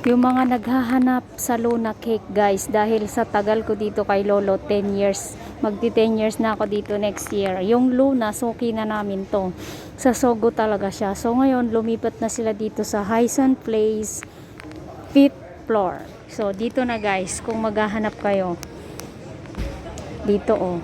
Yung mga naghahanap sa Luna Cake guys, dahil sa tagal ko dito kay Lolo, 10 years. Magti 10 years na ako dito next year. Yung Luna, suki na namin to. Sa Sogo talaga siya. So ngayon, lumipat na sila dito sa Hyson Place, 5th floor. So dito na guys, kung maghahanap kayo. Dito oh.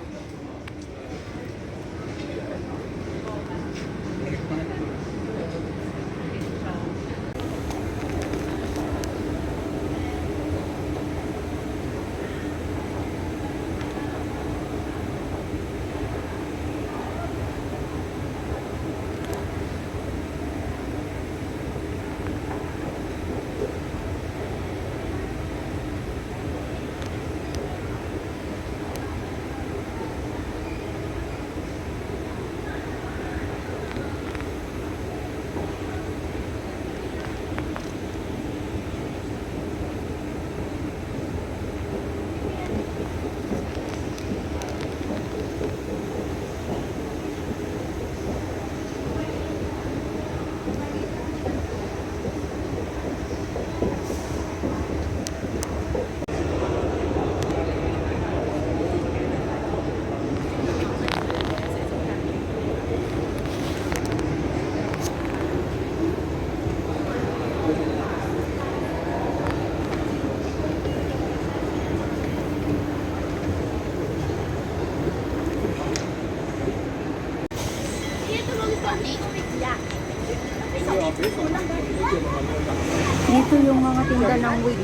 Dito yung mga tinda ng wig.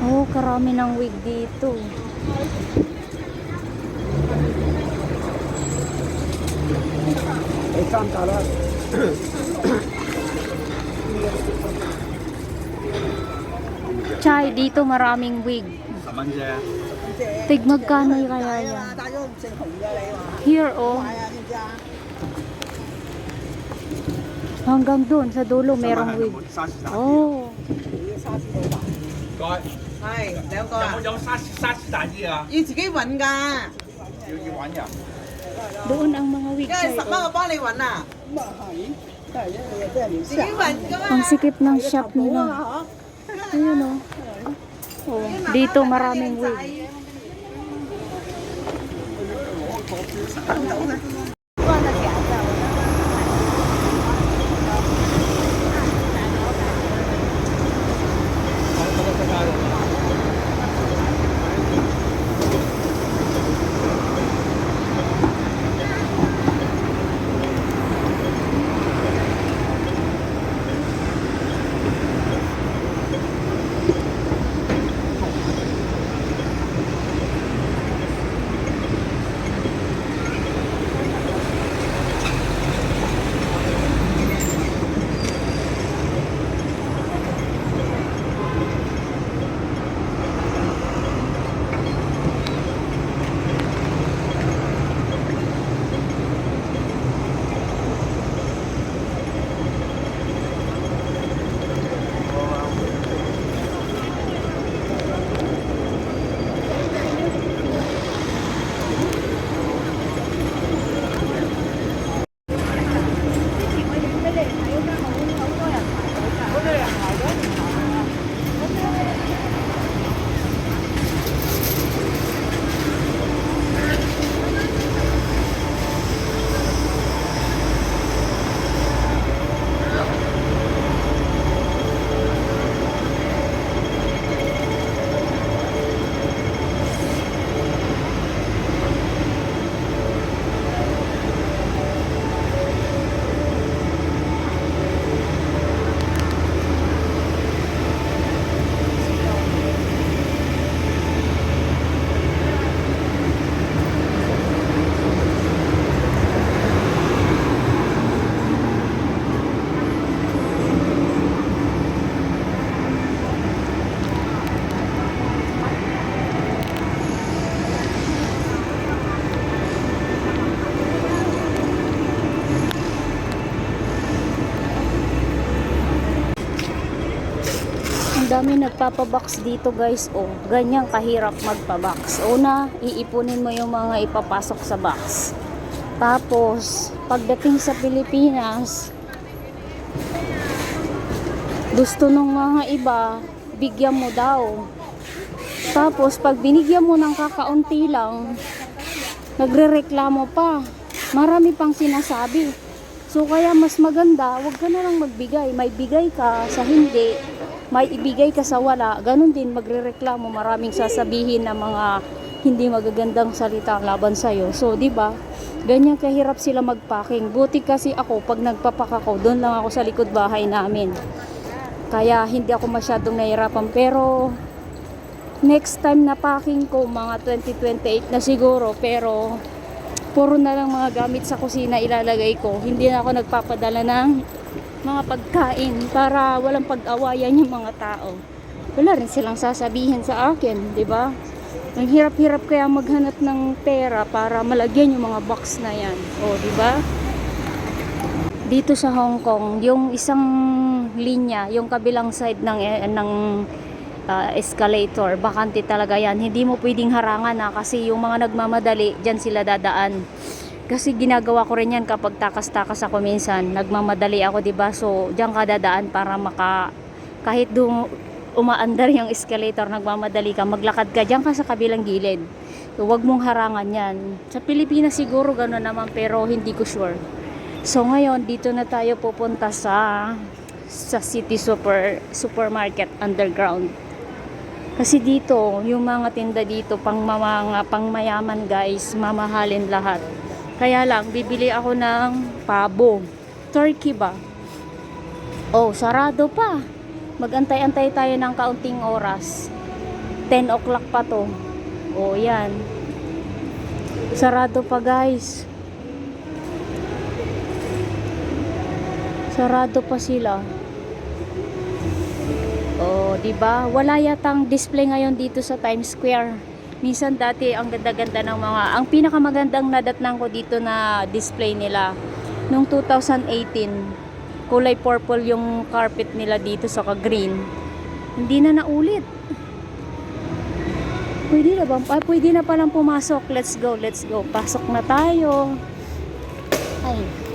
Oh, karami ng wig dito. Chay, dito maraming wig. Tig magkano kaya yan? Here oh. Hanggang doon sa dulo merong wig. Oh. 係兩個啊？有沙士大啲啊？要自己揾㗎，要揾人。 Doon ang mga wig 因為Chay. 10蚊我幫你揾啊。自己揾㗎嘛。 Ang sikip ng shop nila. Ayun oh. Oh, dito maraming wig. Dami nagpapabox dito guys. Oh, ganyan kahirap magpabox. Una, iipunin mo yung mga ipapasok sa box. Tapos pagdating sa Pilipinas, gusto ng mga iba, bigyan mo daw. Tapos, pag binigyan mo ng kakaunti lang, nagrereklamo pa. Marami pang sinasabi. So, kaya mas maganda, wag ka na lang magbigay. May bigay ka sa hindi, may ibigay ka sa wala. Ganon din, magrereklamo. Maraming sasabihin na mga hindi magagandang salita laban sa'yo. So, di ba? Ganyan kahirap sila magpacking. Buti kasi ako, pag nagpapak ako, doon lang ako sa likod bahay namin. Kaya hindi ako masyadong nahirapan. Pero next time na packing ko, mga 2028 na siguro. Pero puro na lang mga gamit sa kusina ilalagay ko. Hindi na ako nagpapadala ng mga pagkain para walang pag-awayan yung mga tao. Wala rin silang sasabihin sa akin, di ba? Ang hirap-hirap kaya maghanap ng pera para malagyan yung mga box na yan. O, di ba? Dito sa Hong Kong, yung isang linya, yung kabilang side ng escalator, bakante talaga yan. Hindi mo pwedeng harangan na kasi yung mga nagmamadali, dyan sila dadaan. Kasi ginagawa ko rin yan kapag takas-takas ako minsan. Nagmamadali ako, diba? So, dyan ka dadaan para kahit umaandar yung escalator, nagmamadali ka, maglakad ka, dyan ka sa kabilang gilid. So, wag mong harangan yan. Sa Pilipinas siguro gano'n naman, pero hindi ko sure. So ngayon dito na tayo pupunta sa City Supermarket underground. Kasi dito yung mga tinda dito pangmayaman guys, mamahalin lahat. Kaya lang bibili ako ng pabo, turkey ba? Oh, sarado pa. Magantay-antay tayo ng kaunting oras. 10 o'clock pa to. Oh, yan. Sarado pa guys. Sarado pa sila. Oh, 'di ba? Wala yatang display ngayon dito sa Times Square. Minsan dati ang ganda-ganda ng ang pinakamagandang nadatnan ko dito na display nila nung 2018. Kulay purple yung carpet nila dito sa green. Hindi na naulit. Pwede na ba? Pwede na palang pumasok. Let's go, let's go. Pasok na tayo. Ay.